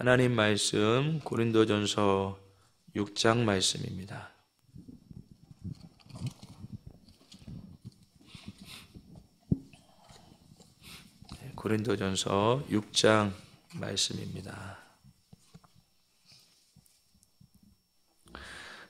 하나님 말씀 고린도전서 6장 말씀입니다. 고린도전서 6장 말씀입니다.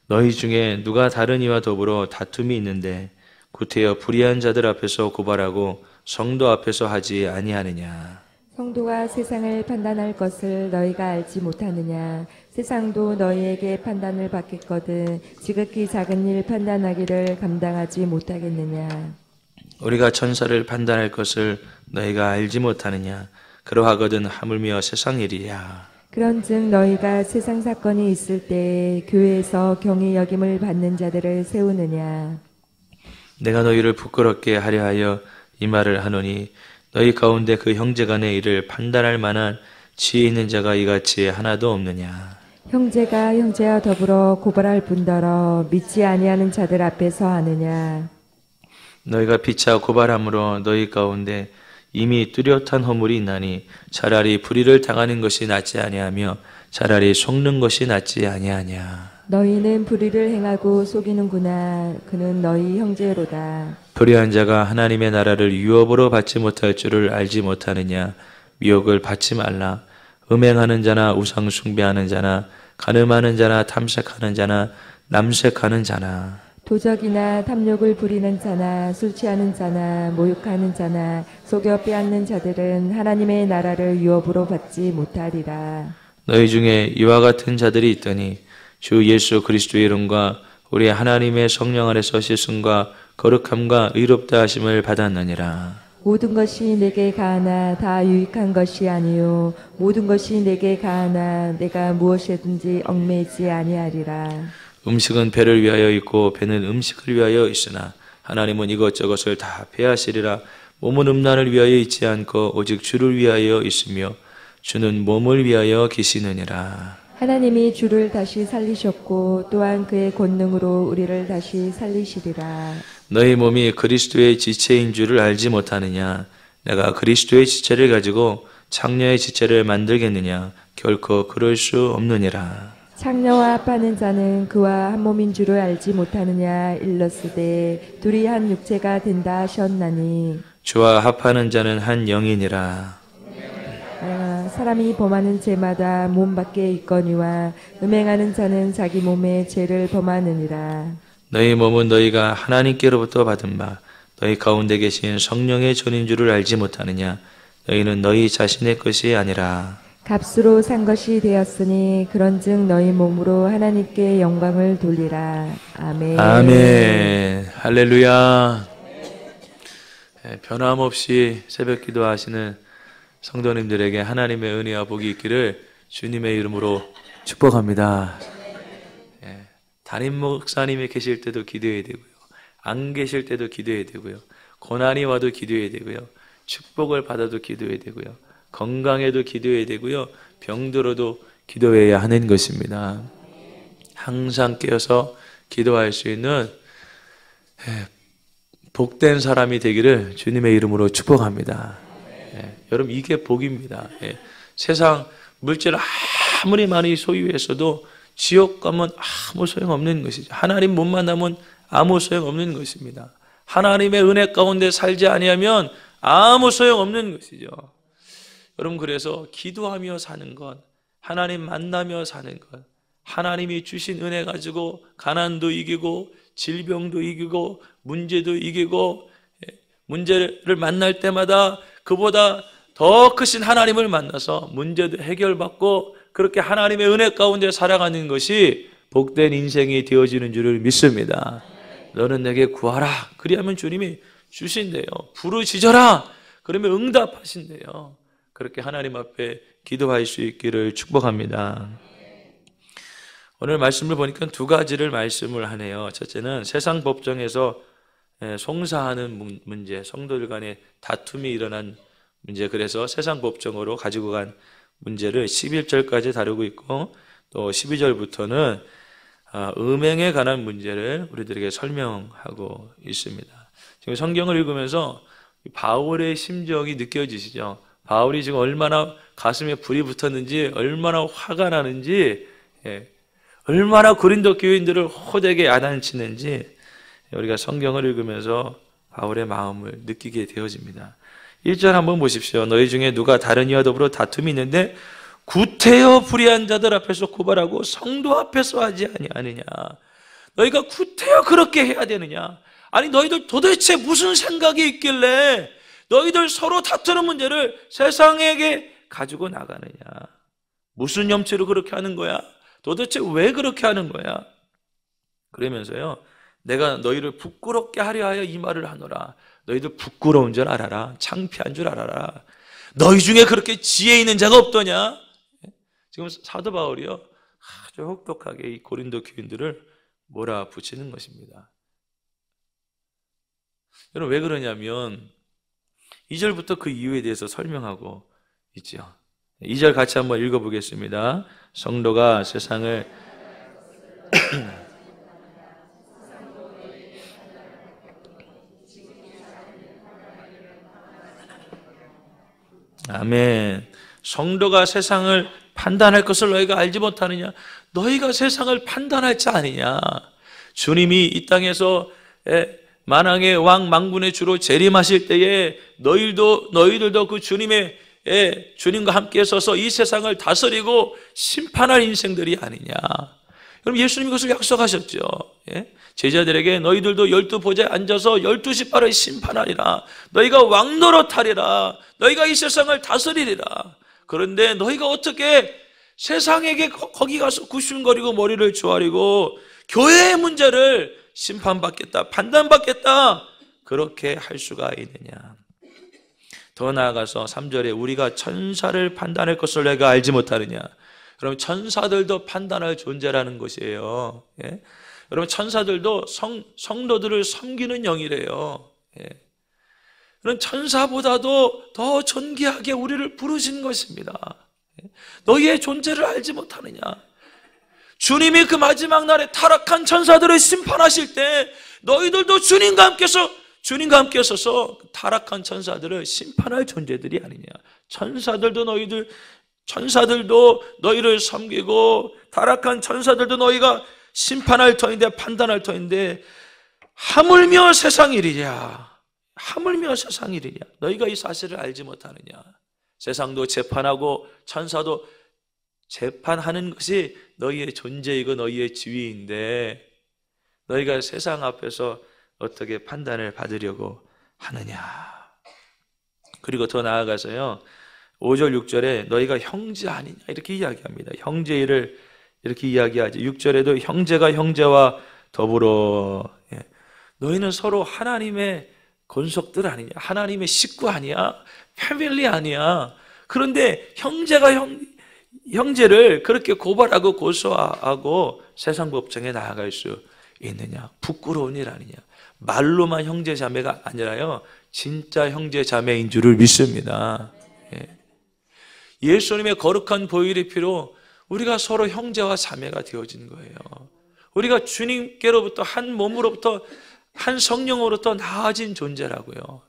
너희 중에 누가 다른 이와 더불어 다툼이 있는데 구태여 불의한 자들 앞에서 고발하고 성도 앞에서 하지 아니하느냐. 성도가 세상을 판단할 것을 너희가 알지 못하느냐. 세상도 너희에게 판단을 받겠거든 지극히 작은 일 판단하기를 감당하지 못하겠느냐. 우리가 천사를 판단할 것을 너희가 알지 못하느냐. 그러하거든 하물며 세상 일이야. 그런즉 너희가 세상 사건이 있을 때 교회에서 경히 여김을 받는 자들을 세우느냐. 내가 너희를 부끄럽게 하려 하여 이 말을 하노니 너희 가운데 그 형제간의 일을 판단할 만한 지혜 있는 자가 이같이 하나도 없느냐. 형제가 형제와 더불어 고발할 뿐더러 믿지 아니하는 자들 앞에서 하느냐. 너희가 피차 고발함으로 너희 가운데 이미 뚜렷한 허물이 있나니 차라리 불의를 당하는 것이 낫지 아니하며 차라리 속는 것이 낫지 아니하냐. 너희는 불의를 행하고 속이는구나. 그는 너희 형제로다. 불의한 자가 하나님의 나라를 유업으로 받지 못할 줄을 알지 못하느냐. 미혹을 받지 말라. 음행하는 자나 우상 숭배하는 자나 간음하는 자나 탐색하는 자나 남색하는 자나 도적이나 탐욕을 부리는 자나 술 취하는 자나 모욕하는 자나 속여 빼앗는 자들은 하나님의 나라를 유업으로 받지 못하리라. 너희 중에 이와 같은 자들이 있더니 주 예수 그리스도의 이름과 우리 하나님의 성령 안에서 씻음과 거룩함과 의롭다 하심을 받았느니라. 모든 것이 내게 가하나 다 유익한 것이 아니요 모든 것이 내게 가하나 내가 무엇이든지 얽매이지 아니하리라. 음식은 배를 위하여 있고 배는 음식을 위하여 있으나 하나님은 이것저것을 다 배하시리라. 몸은 음란을 위하여 있지 않고 오직 주를 위하여 있으며 주는 몸을 위하여 계시느니라. 하나님이 주를 다시 살리셨고 또한 그의 권능으로 우리를 다시 살리시리라. 너희 몸이 그리스도의 지체인 줄을 알지 못하느냐. 내가 그리스도의 지체를 가지고 창녀의 지체를 만들겠느냐. 결코 그럴 수 없느니라. 창녀와 합하는 자는 그와 한 몸인 줄을 알지 못하느냐. 일렀으되 둘이 한 육체가 된다 하셨나니 주와 합하는 자는 한 영이니라. 사람이 범하는 죄마다 몸 밖에 있거니와 음행하는 자는 자기 몸에 죄를 범하느니라. 너희 몸은 너희가 하나님께로부터 받은 바 너희 가운데 계신 성령의 전인 줄을 알지 못하느냐. 너희는 너희 자신의 것이 아니라 값으로 산 것이 되었으니 그런즉 너희 몸으로 하나님께 영광을 돌리라. 아멘. 아멘. 할렐루야. 변함없이 새벽 기도하시는 성도님들에게 하나님의 은혜와 복이 있기를 주님의 이름으로 축복합니다. 담임 목사님이 계실 때도 기도해야 되고요. 안 계실 때도 기도해야 되고요. 고난이 와도 기도해야 되고요. 축복을 받아도 기도해야 되고요. 건강에도 기도해야 되고요. 병들어도 기도해야 하는 것입니다. 항상 깨어서 기도할 수 있는 복된 사람이 되기를 주님의 이름으로 축복합니다. 여러분 이게 복입니다. 세상 물질 아무리 많이 소유했어도 지옥 가면 아무 소용없는 것이죠. 하나님 못 만나면 아무 소용없는 것입니다. 하나님의 은혜 가운데 살지 아니하면 아무 소용없는 것이죠. 여러분 그래서 기도하며 사는 것, 하나님 만나며 사는 것, 하나님이 주신 은혜 가지고 가난도 이기고 질병도 이기고 문제도 이기고 문제를 만날 때마다 그보다 더 크신 하나님을 만나서 문제도 해결받고 그렇게 하나님의 은혜 가운데 살아가는 것이 복된 인생이 되어지는 줄을 믿습니다. 너는 내게 구하라. 그리하면 주님이 주신대요. 부르짖어라. 그러면 응답하신대요. 그렇게 하나님 앞에 기도할 수 있기를 축복합니다. 오늘 말씀을 보니까 두 가지를 말씀을 하네요. 첫째는 세상 법정에서 송사하는 문제, 성도들 간에 다툼이 일어난 문제, 그래서 세상 법정으로 가지고 간 문제를 11절까지 다루고 있고 또 12절부터는 음행에 관한 문제를 우리들에게 설명하고 있습니다. 지금 성경을 읽으면서 바울의 심정이 느껴지시죠? 바울이 지금 얼마나 가슴에 불이 붙었는지, 얼마나 화가 나는지, 얼마나 고린도 교인들을 호되게 야단치는지 우리가 성경을 읽으면서 바울의 마음을 느끼게 되어집니다. 1절 한번 보십시오. 너희 중에 누가 다른 이와 더불어 다툼이 있는데 구태여 불의한 자들 앞에서 고발하고 성도 앞에서 하지 아니하느냐. 너희가 구태여 그렇게 해야 되느냐. 아니 너희들 도대체 무슨 생각이 있길래 너희들 서로 다투는 문제를 세상에게 가지고 나가느냐. 무슨 염치로 그렇게 하는 거야? 도대체 왜 그렇게 하는 거야? 그러면서요, 내가 너희를 부끄럽게 하려 하여 이 말을 하노라. 너희들 부끄러운 줄 알아라. 창피한 줄 알아라. 너희 중에 그렇게 지혜 있는 자가 없더냐? 지금 사도 바울이요, 아주 혹독하게 이 고린도 교인들을 몰아붙이는 것입니다. 여러분 왜 그러냐면 2절부터 그 이유에 대해서 설명하고 있죠. 2절 같이 한번 읽어보겠습니다. 성도가 세상을 아멘. 성도가 세상을 판단할 것을 너희가 알지 못하느냐? 너희가 세상을 판단할 자 아니냐? 주님이 이 땅에서 만왕의 왕 만군의 주로 재림하실 때에 너희들도 그 주님과 함께 서서 이 세상을 다스리고 심판할 인생들이 아니냐. 여러분 예수님이 그것을 약속하셨죠. 제자들에게 너희들도 12보좌에 앉아서 12시파를 심판하리라. 너희가 왕노릇하리라. 너희가 이 세상을 다스리리라. 그런데 너희가 어떻게 세상에게 거기 가서 구슌거리고 머리를 조아리고 교회의 문제를 심판받겠다, 판단받겠다, 그렇게 할 수가 있느냐. 더 나아가서 3절에 우리가 천사를 판단할 것을 내가 알지 못하느냐. 그럼 천사들도 판단할 존재라는 것이에요. 여러분 천사들도 성도들을 섬기는 영이래요. 그럼 천사보다도 더 존귀하게 우리를 부르신 것입니다. 너희의 존재를 알지 못하느냐. 주님이 그 마지막 날에 타락한 천사들을 심판하실 때 너희들도 주님과 함께 서서 타락한 천사들을 심판할 존재들이 아니냐. 천사들도 너희를 섬기고 타락한 천사들도 너희가 심판할 터인데, 판단할 터인데, 하물며 세상 일이냐. 하물며 세상 일이냐. 너희가 이 사실을 알지 못하느냐. 세상도 재판하고 천사도 재판하는 것이 너희의 존재이고 너희의 지위인데 너희가 세상 앞에서 어떻게 판단을 받으려고 하느냐. 그리고 더 나아가서요, 5절 6절에 너희가 형제 아니냐 이렇게 이야기합니다. 형제 일을 이렇게 이야기하지. 6절에도 형제가 형제와 더불어, 너희는 서로 하나님의 권속들 아니냐, 하나님의 식구 아니야, 패밀리 아니야. 그런데 형제가 형제를 그렇게 고발하고 고소하고 세상 법정에 나아갈 수 있느냐. 부끄러운 일 아니냐. 말로만 형제 자매가 아니라요, 진짜 형제 자매인 줄을 믿습니다. 예수님의 거룩한 보혈의 피로 우리가 서로 형제와 자매가 되어진 거예요. 우리가 주님께로부터 한 몸으로부터 한 성령으로부터 나아진 존재라고요.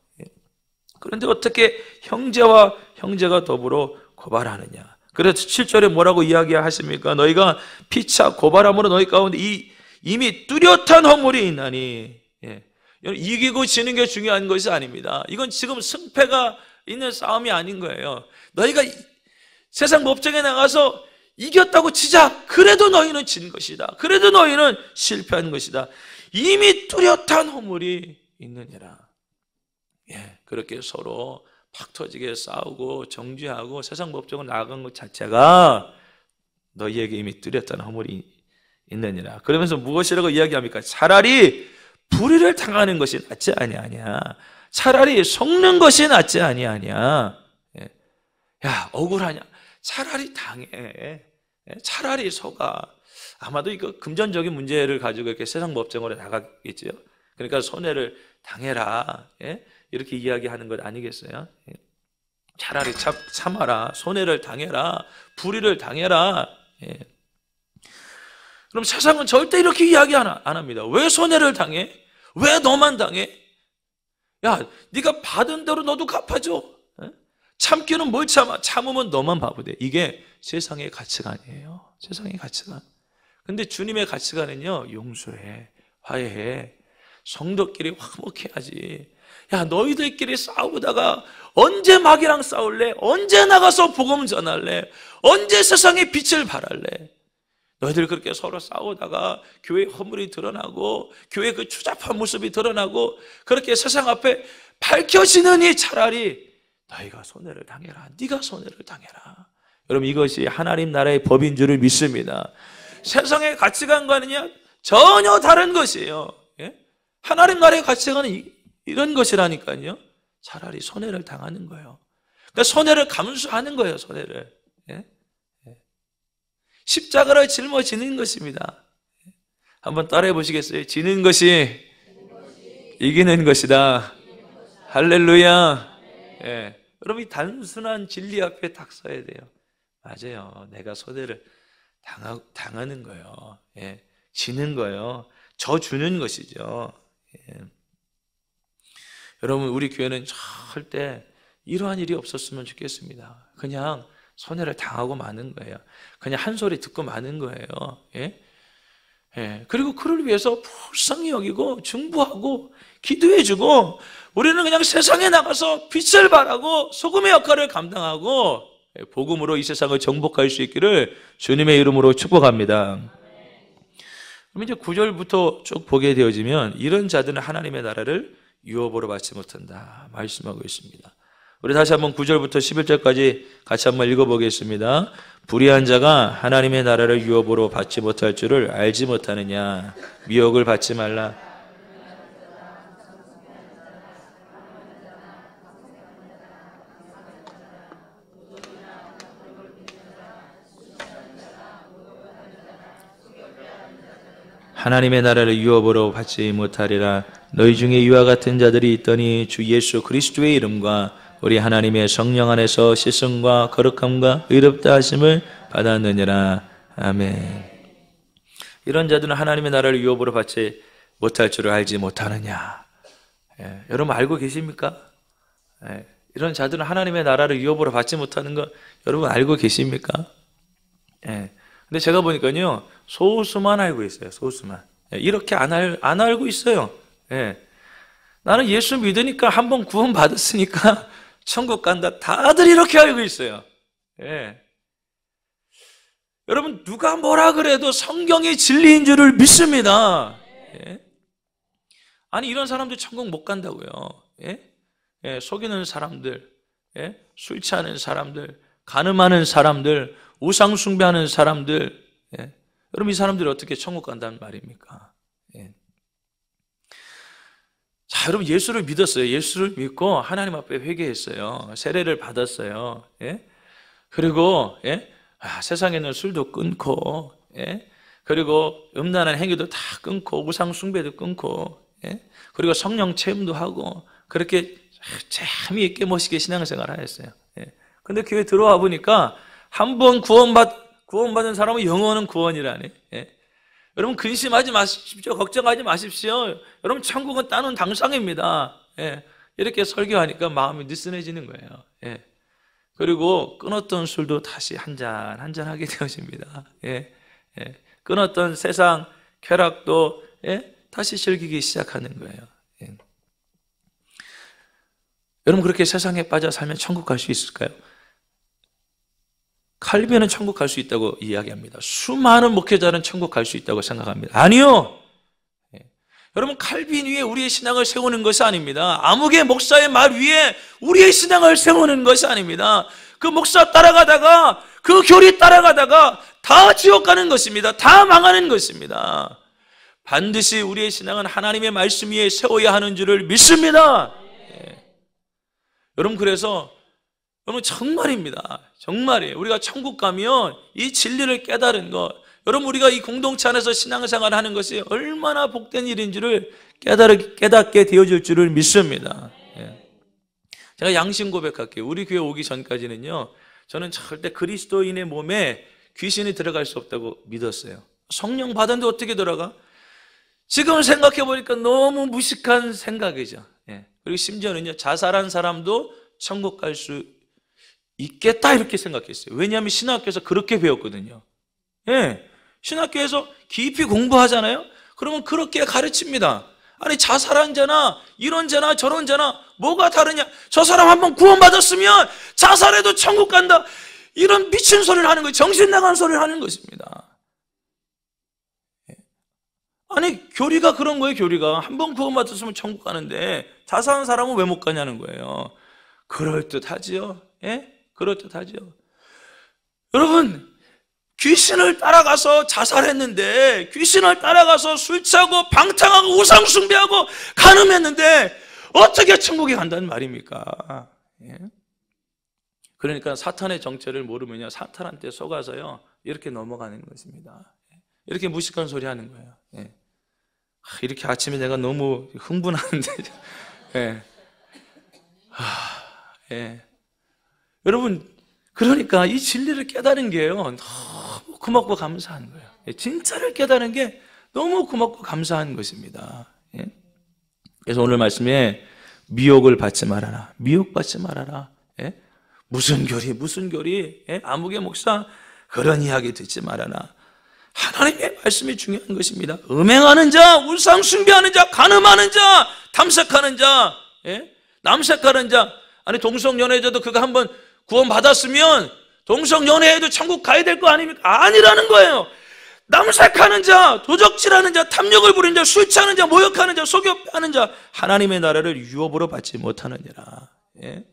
그런데 어떻게 형제와 형제가 더불어 고발하느냐. 그래서 7절에 뭐라고 이야기하십니까? 너희가 피차 고발함으로 너희 가운데 이미 뚜렷한 허물이 있나니. 이기고 지는 게 중요한 것이 아닙니다. 이건 지금 승패가 있는 싸움이 아닌 거예요. 너희가 세상 법정에 나가서 이겼다고 치자. 그래도 너희는 진 것이다. 그래도 너희는 실패한 것이다. 이미 뚜렷한 허물이 있느니라. 그렇게 서로 팍 터지게 싸우고 정죄하고 세상 법정으로 나아간 것 자체가 너희에게 이미 뚜렷한 허물이 있느니라. 그러면서 무엇이라고 이야기합니까? 차라리 불의를 당하는 것이 낫지 아니하냐. 차라리 속는 것이 낫지 아니하냐. 야, 억울하냐. 차라리 당해. 차라리 속아. 아마도 이거 금전적인 문제를 가지고 이렇게 세상 법정으로 나가겠죠. 그러니까 손해를 당해라. 이렇게 이야기하는 것 아니겠어요? 차라리 참아라. 손해를 당해라. 불의를 당해라. 그럼 세상은 절대 이렇게 이야기 안 합니다. 왜 손해를 당해? 왜 너만 당해? 야, 네가 받은 대로 너도 갚아줘. 참기는 뭘 참아? 참으면 너만 바보 돼. 이게 세상의 가치관이에요. 세상의 가치관. 근데 주님의 가치관은요, 용서해, 화해해, 성도끼리 화목해야지. 야, 너희들끼리 싸우다가 언제 마귀랑 싸울래? 언제 나가서 복음 전할래? 언제 세상에 빛을 발할래? 너희들 그렇게 서로 싸우다가 교회 허물이 드러나고 교회 그 추잡한 모습이 드러나고 그렇게 세상 앞에 밝혀지느니 차라리 너희가 손해를 당해라. 네가 손해를 당해라. 여러분, 이것이 하나님 나라의 법인 줄을 믿습니다. 세상의 가치관과는요 전혀 다른 것이에요. 예? 하나님 나라의 가치관은 이런 것이라니까요. 차라리 손해를 당하는 거예요. 그러니까 손해를 감수하는 거예요. 손해를. 예? 십자가를 짊어지는 것입니다. 한번 따라해 보시겠어요? 지는 것이 이기는 것이다. 할렐루야. 예. 여러분, 이 단순한 진리 앞에 딱 서야 돼요. 맞아요. 내가 손해를 당하는 거예요. 예. 지는 거예요. 져주는 것이죠. 예. 여러분, 우리 교회는 절대 이러한 일이 없었으면 좋겠습니다. 그냥 손해를 당하고 마는 거예요. 그냥 한 소리 듣고 마는 거예요. 예? 예. 그리고 그를 위해서 불쌍히 여기고 중보하고 기도해주고 우리는 그냥 세상에 나가서 빛을 발하고 소금의 역할을 감당하고 복음으로 이 세상을 정복할 수 있기를 주님의 이름으로 축복합니다. 그럼 이제 9절부터 쭉 보게 되어지면 이런 자들은 하나님의 나라를 유업으로 받지 못한다 말씀하고 있습니다. 우리 다시 한번 9절부터 11절까지 같이 한번 읽어보겠습니다. 불의한 자가 하나님의 나라를 유업으로 받지 못할 줄을 알지 못하느냐. 미혹을 받지 말라. 하나님의 나라를 유업으로 받지 못하리라. 너희 중에 이와 같은 자들이 있더니 주 예수 그리스도의 이름과 우리 하나님의 성령 안에서 씻음과 거룩함과 의롭다 하심을 받았느니라. 아멘. 이런 자들은 하나님의 나라를 유업으로 받지 못할 줄을 알지 못하느냐. 예, 여러분 알고 계십니까? 예, 이런 자들은 하나님의 나라를 유업으로 받지 못하는 거 여러분 알고 계십니까? 예, 근데 제가 보니까요 소수만 알고 있어요. 소수만. 예, 이렇게 안 알고 있어요. 예, 나는 예수 믿으니까 한번 구원 받았으니까 천국 간다. 다들 이렇게 알고 있어요. 예. 여러분, 누가 뭐라 그래도 성경이 진리인 줄을 믿습니다. 예. 아니, 이런 사람들 천국 못 간다고요. 예? 예, 속이는 사람들, 예? 술 취하는 사람들, 간음하는 사람들, 우상 숭배하는 사람들, 예? 여러분, 이 사람들이 어떻게 천국 간다는 말입니까? 예. 자, 여러분, 예수를 믿었어요. 예수를 믿고 하나님 앞에 회개했어요. 세례를 받았어요. 예? 그리고 예? 세상에는 술도 끊고, 예? 그리고 음란한 행위도 다 끊고, 우상 숭배도 끊고, 예? 그리고 성령 체험도 하고, 그렇게 재미있게 멋있게 신앙생활을 하였어요. 예? 근데 교회 들어와 보니까 한 번 구원받은 사람은 영원한 구원이라니. 예? 여러분, 근심하지 마십시오. 걱정하지 마십시오. 여러분, 천국은 따는 당상입니다. 예. 이렇게 설교하니까 마음이 느슨해지는 거예요. 예. 그리고 끊었던 술도 다시 한잔 하게 되어집니다. 예. 예. 끊었던 세상 쾌락도 예? 다시 즐기기 시작하는 거예요. 예. 여러분, 그렇게 세상에 빠져 살면 천국 갈 수 있을까요? 칼빈은 천국 갈 수 있다고 이야기합니다. 수많은 목회자는 천국 갈 수 있다고 생각합니다. 아니요. 예. 여러분, 칼빈 위에 우리의 신앙을 세우는 것이 아닙니다. 아무개 목사의 말 위에 우리의 신앙을 세우는 것이 아닙니다. 그 목사 따라가다가 그 교리 따라가다가 다 지옥 가는 것입니다. 다 망하는 것입니다. 반드시 우리의 신앙은 하나님의 말씀 위에 세워야 하는 줄을 믿습니다. 예. 여러분, 그래서 여러분, 정말입니다. 정말이에요. 우리가 천국 가면 이 진리를 깨달은 것, 여러분, 우리가 이 공동체 안에서 신앙생활을 하는 것이 얼마나 복된 일인지를 깨닫게 되어질 줄을 믿습니다. 예. 제가 양심 고백할게요. 우리 교회 오기 전까지는요, 저는 절대 그리스도인의 몸에 귀신이 들어갈 수 없다고 믿었어요. 성령 받았는데 어떻게 들어가? 지금 생각해 보니까 너무 무식한 생각이죠. 예. 그리고 심지어는요, 자살한 사람도 천국 갈 수 있겠다 이렇게 생각했어요. 왜냐하면 신학교에서 그렇게 배웠거든요. 예, 신학교에서 깊이 공부하잖아요. 그러면 그렇게 가르칩니다. 아니 자살한 자나 이런 자나 저런 자나 뭐가 다르냐, 저 사람 한번 구원받았으면 자살해도 천국 간다, 이런 미친 소리를 하는 거예요. 정신 나간 소리를 하는 것입니다. 아니 교리가 그런 거예요. 교리가 한번 구원받았으면 천국 가는데 자살한 사람은 왜 못 가냐는 거예요. 그럴듯하지요. 예? 그럴듯하지요. 여러분, 귀신을 따라가서 자살했는데, 귀신을 따라가서 술 취하고 방탕하고 우상 숭배하고 간음했는데 어떻게 천국에 간다는 말입니까? 예? 그러니까 사탄의 정체를 모르면요, 사탄한테 속아서요 이렇게 넘어가는 것입니다. 이렇게 무식한 소리 하는 거예요. 예. 이렇게 아침에 내가 너무 흥분하는데 예. 예. 여러분, 그러니까 이 진리를 깨달은 게요 너무 고맙고 감사한 거예요. 예. 진짜를 깨달은 게 너무 고맙고 감사한 것입니다. 예. 그래서 오늘 말씀에 미혹을 받지 말아라, 미혹받지 말아라. 예? 무슨 교리 예? 아무개 목사 그런 이야기 듣지 말아라. 하나님의 말씀이 중요한 것입니다. 음행하는 자, 우상 숭배하는 자, 간음하는 자, 탐색하는 자, 예? 남색하는 자. 아니 동성연애자도 그거 한번 구원받았으면 동성연애해도 천국 가야 될 거 아닙니까? 아니라는 거예요. 남색하는 자, 도적질하는 자, 탐욕을 부리는 자, 술 취하는 자, 모욕하는 자, 속여하는 자, 하나님의 나라를 유업으로 받지 못하느니라. 예?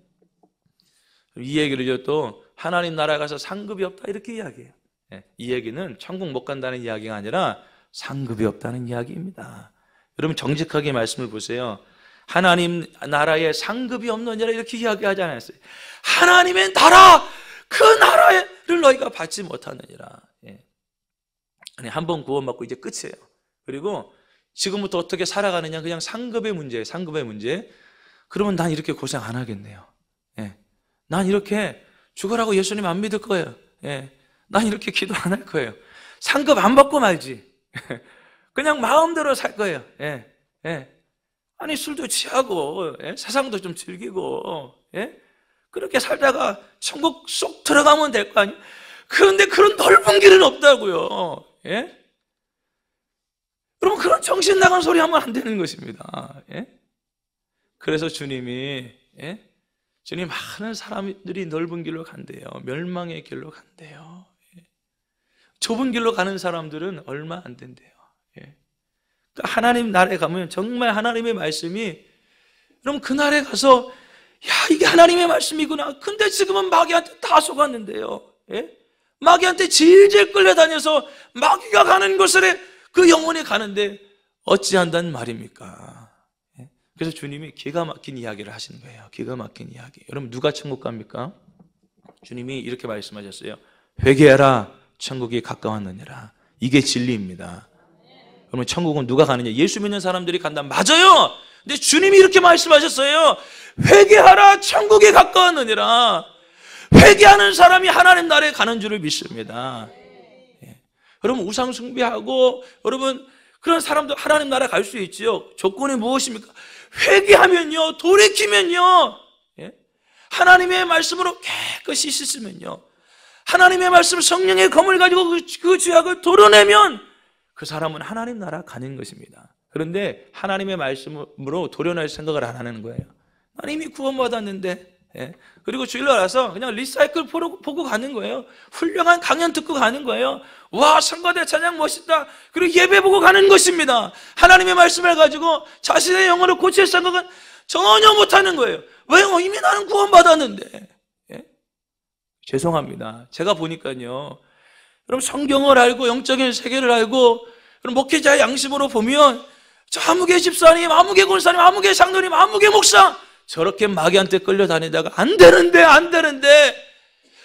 이 얘기를 또 하나님 나라에 가서 상급이 없다 이렇게 이야기해요. 예, 이 얘기는 천국 못 간다는 이야기가 아니라 상급이 없다는 이야기입니다. 여러분 정직하게 말씀을 보세요. 하나님 나라에 상급이 없느니라 이렇게 이야기하지 않았어요. 하나님의 나라, 그 나라를 너희가 받지 못하느니라. 예. 아니 한 번 구원받고 이제 끝이에요. 그리고 지금부터 어떻게 살아가느냐, 그냥 상급의 문제예요. 상급의 문제. 그러면 난 이렇게 고생 안 하겠네요. 예. 난 이렇게 죽으라고 예수님 안 믿을 거예요. 예. 난 이렇게 기도 안 할 거예요. 상급 안 받고 말지. 그냥 마음대로 살 거예요. 예. 예. 아니 술도 취하고 예? 세상도 좀 즐기고 예? 그렇게 살다가 천국 쏙 들어가면 될 거 아니에요. 그런데 그런 넓은 길은 없다고요. 예? 여러분 그런 정신 나간 소리 하면 안 되는 것입니다. 예? 그래서 주님이 예? 주님 많은 사람들이 넓은 길로 간대요. 멸망의 길로 간대요. 예? 좁은 길로 가는 사람들은 얼마 안 된대요. 예? 그러니까 하나님 나라에 가면 정말 하나님의 말씀이, 여러분 그 나라에 가서 야 이게 하나님의 말씀이구나. 근데 지금은 마귀한테 다 속았는데요. 예? 마귀한테 질질 끌려다녀서 마귀가 가는 곳에 그 영혼이 가는데 어찌한다는 말입니까? 예? 그래서 주님이 기가 막힌 이야기를 하시는 거예요. 기가 막힌 이야기. 여러분 누가 천국 갑니까? 주님이 이렇게 말씀하셨어요. 회개하라, 천국이 가까웠느니라. 이게 진리입니다. 그러면 천국은 누가 가느냐? 예수 믿는 사람들이 간다. 맞아요. 근데 주님이 이렇게 말씀하셨어요. 회개하라, 천국이 가까웠느니라. 회개하는 사람이 하나님 나라에 가는 줄을 믿습니다. 예. 여러분 우상 숭배하고 여러분 그런 사람도 하나님 나라 갈 수 있지요. 조건이 무엇입니까? 회개하면요, 돌이키면요, 예? 하나님의 말씀으로 깨끗이 씻으면요, 하나님의 말씀 성령의 검을 가지고 그 죄악을 도려내면 그 사람은 하나님 나라 가는 것입니다. 그런데 하나님의 말씀으로 도려낼 생각을 안 하는 거예요. 나는 이미 구원받았는데, 예? 그리고 주일날 와서 그냥 리사이클 보고 가는 거예요. 훌륭한 강연 듣고 가는 거예요. 와, 성가대 찬양 멋있다. 그리고 예배 보고 가는 것입니다. 하나님의 말씀을 가지고 자신의 영혼을 고칠 생각은 전혀 못하는 거예요. 왜요? 이미 나는 구원받았는데. 예? 죄송합니다. 제가 보니까요, 여러분 성경을 알고 영적인 세계를 알고 목회자의 양심으로 보면 저 아무개 집사님, 아무개 권사님, 아무개 장로님, 아무개 목사 저렇게 마귀한테 끌려다니다가 안 되는데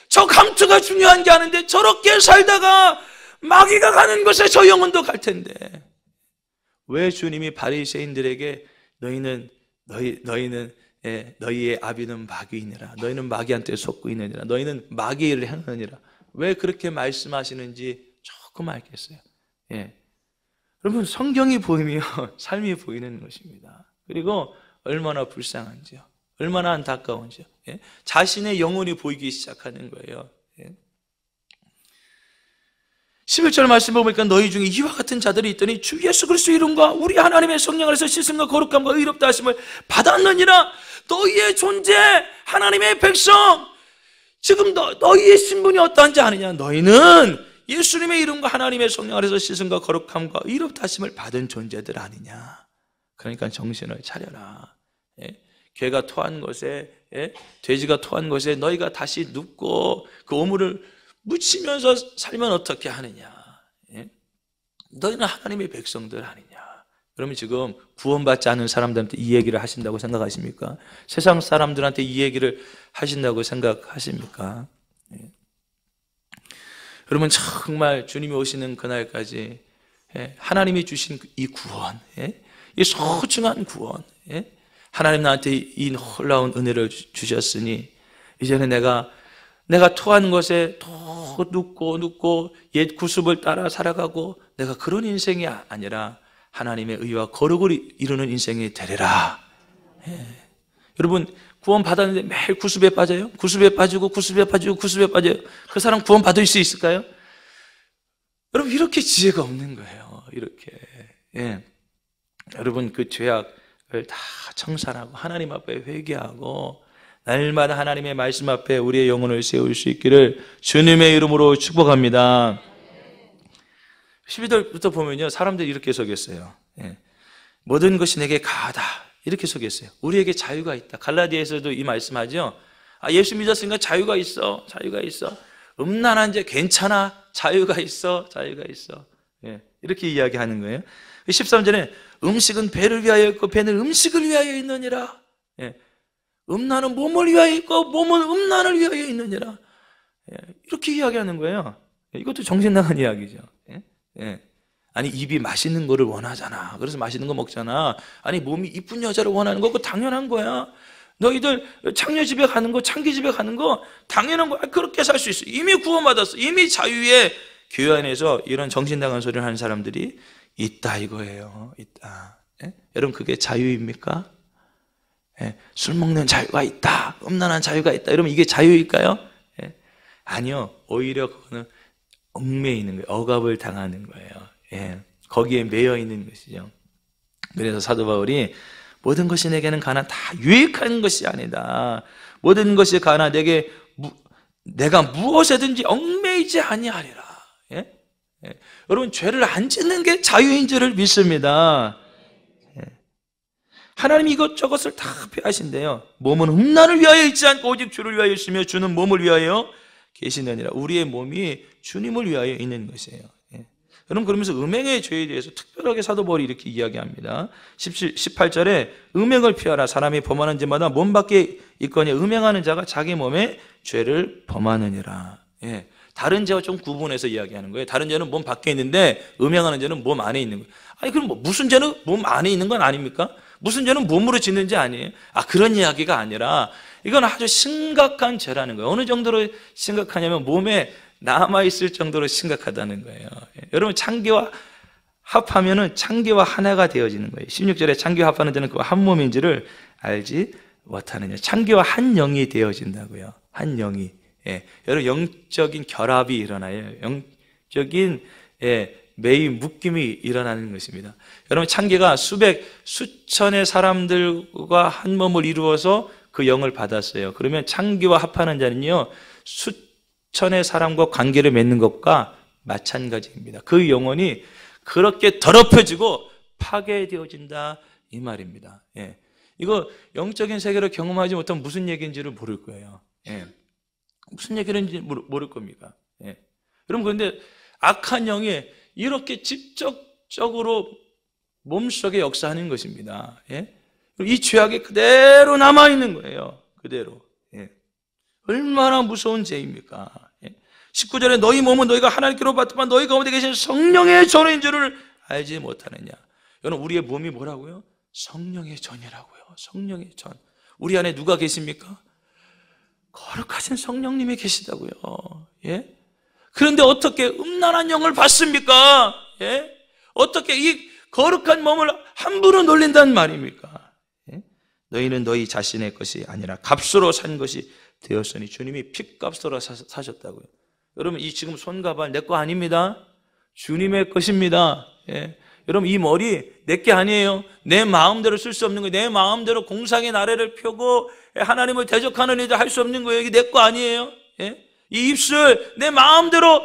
저 감투가 중요한 게 아닌데 저렇게 살다가 마귀가 가는 곳에 저 영혼도 갈 텐데 왜 주님이 바리새인들에게 너희의 아비는 마귀이니라, 너희는 마귀한테 속고 있느니라, 너희는 마귀의 일을 행하느니라, 왜 그렇게 말씀하시는지 조금 알겠어요. 예. 여러분 성경이 보이면 삶이 보이는 것입니다. 그리고 얼마나 불쌍한지요. 얼마나 안타까운지요. 예? 자신의 영혼이 보이기 시작하는 거예요. 예? 11절 말씀 보니까 너희 중에 이와 같은 자들이 있더니 주 예수 그리스도 이름과 우리 하나님의 성령 안에서 씻음과 거룩함과 의롭다 하심을 받았느니라. 너희의 존재, 하나님의 백성, 지금 너희의 신분이 어떠한지 아느냐? 너희는 예수님의 이름과 하나님의 성령 안에서 씻음과 거룩함과 의롭다 하심을 받은 존재들 아니냐? 그러니까 정신을 차려라. 예? 개가 토한 것에, 예? 돼지가 토한 것에 너희가 다시 눕고 그 오물을 묻히면서 살면 어떻게 하느냐? 예? 너희는 하나님의 백성들 아니냐? 그러면 지금 구원받지 않은 사람들한테 이 얘기를 하신다고 생각하십니까? 세상 사람들한테 이 얘기를 하신다고 생각하십니까? 예. 여러분 정말 주님이 오시는 그날까지, 예? 하나님이 주신 이 구원, 예? 이 소중한 구원, 예? 하나님 나한테 이 놀라운 은혜를 주셨으니 이제는 내가 토한 것에 더 눕고 옛 구습을 따라 살아가고 내가 그런 인생이 아니라 하나님의 의와 거룩을 이루는 인생이 되리라. 예. 여러분 구원 받았는데 매일 구습에 빠져요? 구습에 빠지고 빠져요. 그 사람 구원 받을 수 있을까요? 여러분 이렇게 지혜가 없는 거예요. 이렇게. 예. 여러분 그 죄악을 다 청산하고 하나님 앞에 회개하고 날마다 하나님의 말씀 앞에 우리의 영혼을 세울 수 있기를 주님의 이름으로 축복합니다. 12절부터 보면요, 사람들이 이렇게 속였어요. 예. 모든 것이 내게 가하다 이렇게 속였어요. 우리에게 자유가 있다. 갈라디아에서도 이 말씀하죠. 예수 믿었으니까 자유가 있어. 음란한 죄 괜찮아. 자유가 있어. 예. 이렇게 이야기하는 거예요. 13절에 음식은 배를 위하여 있고 배는 음식을 위하여 있느니라. 예. 음란은 몸을 위하여 있고 몸은 음란을 위하여 있느니라. 예. 이렇게 이야기하는 거예요. 이것도 정신 나간 이야기죠. 예. 예. 아니 입이 맛있는 거를 원하잖아. 그래서 맛있는 거 먹잖아. 아니 몸이 이쁜 여자를 원하는 거 그거 당연한 거야. 너희들 창녀집에 가는 거, 창기집에 가는 거 당연한 거야. 그렇게 살 수 있어. 이미 구원받았어. 이미 자유의 교회 안에서 이런 정신 나간 소리를 하는 사람들이 있다 이거예요. 있다. 예? 여러분 그게 자유입니까? 예? 술 먹는 자유가 있다. 음란한 자유가 있다. 여러분 이게 자유일까요? 예? 아니요. 오히려 그거는 얽매여 있는 거예요. 억압을 당하는 거예요. 예. 거기에 매여 있는 것이죠. 그래서 사도 바울이 모든 것이 내게는 가나 다 유익한 것이 아니다. 모든 것이 가나 내가 무엇에든지 얽매이지 아니하리라. 예? 예. 여러분 죄를 안 짓는 게 자유인 줄을 믿습니다. 예. 하나님이 이것저것을 다 폐하신대요. 몸은 음란을 위하여 있지 않고 오직 주를 위하여 있으며 주는 몸을 위하여 계시느니라. 우리의 몸이 주님을 위하여 있는 것이에요. 예. 여러분 그러면서 음행의 죄에 대해서 특별하게 사도 바울이 이렇게 이야기합니다. 18절에 음행을 피하라. 사람이 범하는 죄마다 몸 밖에 있거니 음행하는 자가 자기 몸에 죄를 범하느니라. 예. 다른 죄와 좀 구분해서 이야기하는 거예요. 다른 죄는 몸 밖에 있는데 음행하는 죄는 몸 안에 있는 거예요. 아니 그럼 무슨 죄는 몸 안에 있는 건 아닙니까? 무슨 죄는 몸으로 짓는 죄 아니에요? 그런 이야기가 아니라 이건 아주 심각한 죄라는 거예요. 어느 정도로 심각하냐면 몸에 남아있을 정도로 심각하다는 거예요. 여러분 창기와 합하면은 창기와 하나가 되어지는 거예요. 16절에 창기와 합하는 자는 그 한 몸인지를 알지 못하느냐. 창기와 한 영이 되어진다고요. 한 영이. 예. 여러분 영적인 결합이 일어나요. 영적인 매일 묶임이 일어나는 것입니다. 여러분 창기가 수천의 사람들과 한 몸을 이루어서 그 영을 받았어요. 그러면 창기와 합하는 자는요 수천의 사람과 관계를 맺는 것과 마찬가지입니다. 그 영혼이 그렇게 더럽혀지고 파괴되어진다 이 말입니다. 예. 이거 영적인 세계를 경험하지 못하면 무슨 얘기인지를 모를 거예요. 예. 무슨 얘기인지 모를 겁니까? 예. 여러분 그런데 악한 영이 이렇게 직접적으로 몸속에 역사하는 것입니다. 예? 이 죄악이 그대로 남아있는 거예요. 그대로. 예. 얼마나 무서운 죄입니까? 예. 19절에 너희 몸은 너희가 하나님께로 받지만 너희 가운데 계신 성령의 전인 줄을 알지 못하느냐. 여러분 우리의 몸이 뭐라고요? 성령의 전이라고요. 성령의 전. 우리 안에 누가 계십니까? 거룩하신 성령님이 계시다고요. 예? 그런데 어떻게 음란한 영을 받습니까? 어떻게 이 거룩한 몸을 함부로 놀린단 말입니까? 너희는 너희 자신의 것이 아니라 값으로 산 것이 되었으니 주님이 핏값으로 사셨다고요. 여러분 이 지금 손가발 내 거 아닙니다. 주님의 것입니다. 예. 여러분 이 머리 내 게 아니에요. 내 마음대로 쓸 수 없는 거예요. 내 마음대로 공상의 나래를 펴고 하나님을 대적하는 일도 할 수 없는 거예요. 이게 내 거 아니에요. 예. 이 입술 내 마음대로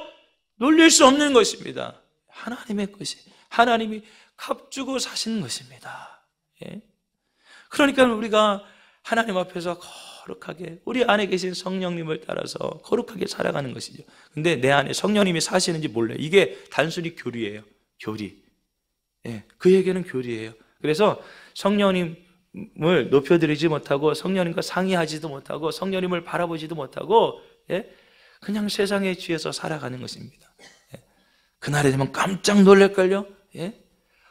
놀릴 수 없는 것입니다. 하나님의 것이 하나님이 값주고 사신 것입니다. 예. 그러니까 우리가 하나님 앞에서 거룩하게 우리 안에 계신 성령님을 따라서 거룩하게 살아가는 것이죠. 근데 내 안에 성령님이 사시는지 몰라요. 이게 단순히 교리예요. 교리. 예, 그에게는 교리예요. 그래서 성령님을 높여드리지 못하고 성령님과 상의하지도 못하고 성령님을 바라보지도 못하고 예? 그냥 세상에 취해서 살아가는 것입니다. 예. 그날에 되면 깜짝 놀랄걸요. 예?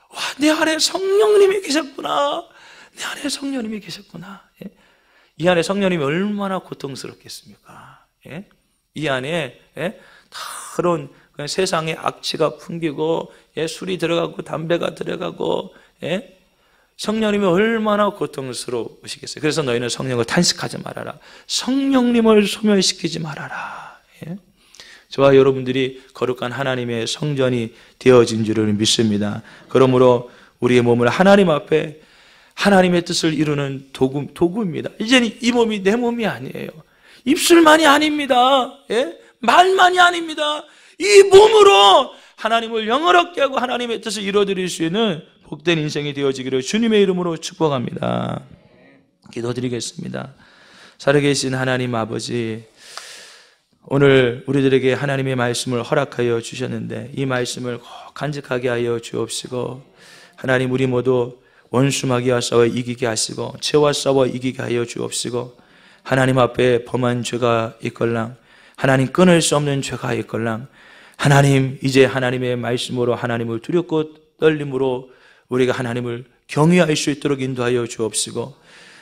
와, 내 안에 성령님이 계셨구나. 내 안에 성령님이 계셨구나. 예? 이 안에 성령님이 얼마나 고통스럽겠습니까? 예? 이 안에 예? 그런 세상의 악취가 풍기고 예? 술이 들어가고 담배가 들어가고 예? 성령님이 얼마나 고통스러우시겠어요. 그래서 너희는 성령을 탄식하지 말아라. 성령님을 소멸시키지 말아라. 예? 저와 여러분들이 거룩한 하나님의 성전이 되어진 줄을 믿습니다. 그러므로 우리의 몸을 하나님 앞에 하나님의 뜻을 이루는 도구입니다. 이제는 이 몸이 내 몸이 아니에요. 입술만이 아닙니다. 예? 말만이 아닙니다. 이 몸으로 하나님을 영화롭게 하고 하나님의 뜻을 이루어드릴 수 있는 복된 인생이 되어지기를 주님의 이름으로 축복합니다. 기도드리겠습니다. 살아계신 하나님 아버지, 오늘 우리들에게 하나님의 말씀을 허락하여 주셨는데 이 말씀을 간직하게 하여 주옵시고, 하나님 우리 모두 원수마귀와 싸워 이기게 하시고 죄와 싸워 이기게 하여 주옵시고, 하나님 앞에 범한 죄가 있걸랑 하나님 끊을 수 없는 죄가 있걸랑 하나님 이제 하나님의 말씀으로 하나님을 두렵고 떨림으로 우리가 하나님을 경외할 수 있도록 인도하여 주옵시고,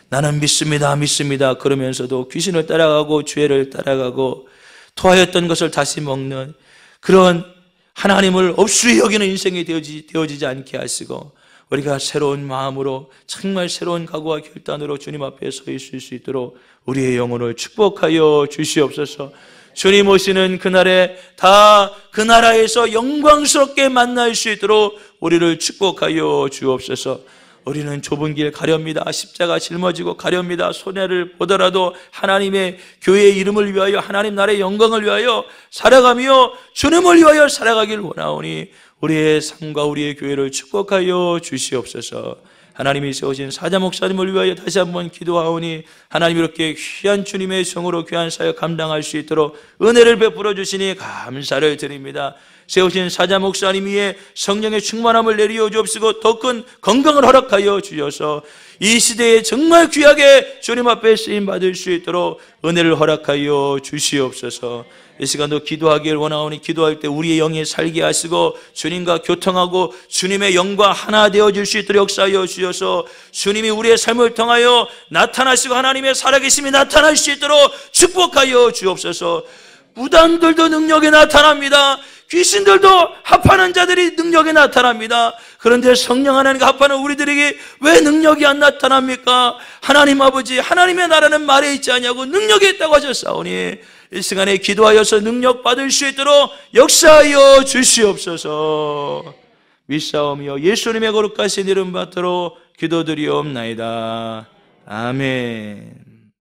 나는 믿습니다 믿습니다 그러면서도 귀신을 따라가고 죄를 따라가고 토하였던 것을 다시 먹는 그런 하나님을 없이 여기는 인생이 되어지지 않게 하시고, 우리가 새로운 마음으로 정말 새로운 각오와 결단으로 주님 앞에 서 있을 수 있도록 우리의 영혼을 축복하여 주시옵소서. 주님 오시는 그날에 다 그 나라에서 영광스럽게 만날 수 있도록 우리를 축복하여 주옵소서. 우리는 좁은 길 가렵니다. 십자가 짊어지고 가렵니다. 손해를 보더라도 하나님의 교회의 이름을 위하여 하나님 나라의 영광을 위하여 살아가며 주님을 위하여 살아가길 원하오니 우리의 삶과 우리의 교회를 축복하여 주시옵소서. 하나님이 세우신 사자 목사님을 위하여 다시 한번 기도하오니 하나님 이렇게 귀한 주님의 성으로 귀한 사역 감당할 수 있도록 은혜를 베풀어 주시니 감사를 드립니다. 세우신 사자 목사님 위에 성령의 충만함을 내리어 주옵시고 더 큰 건강을 허락하여 주셔서 이 시대에 정말 귀하게 주님 앞에 쓰임 받을 수 있도록 은혜를 허락하여 주시옵소서. 이 시간도 기도하길 원하오니 기도할 때 우리의 영이 살게 하시고 주님과 교통하고 주님의 영과 하나 되어질 수 있도록 역사하여 주셔서 주님이 우리의 삶을 통하여 나타나시고 하나님의 살아계심이 나타날 수 있도록 축복하여 주옵소서. 무당들도 능력이 나타납니다. 귀신들도 합하는 자들이 능력이 나타납니다. 그런데 성령 하나님과 합하는 우리들에게 왜 능력이 안 나타납니까? 하나님 아버지, 하나님의 나라는 말에 있지 않냐고 능력이 있다고 하셨사오니 이 시간에 기도하여서 능력 받을 수 있도록 역사하여 주시옵소서. 믿사오며 예수님의 거룩하신 이름 받들어 기도드리옵나이다. 아멘.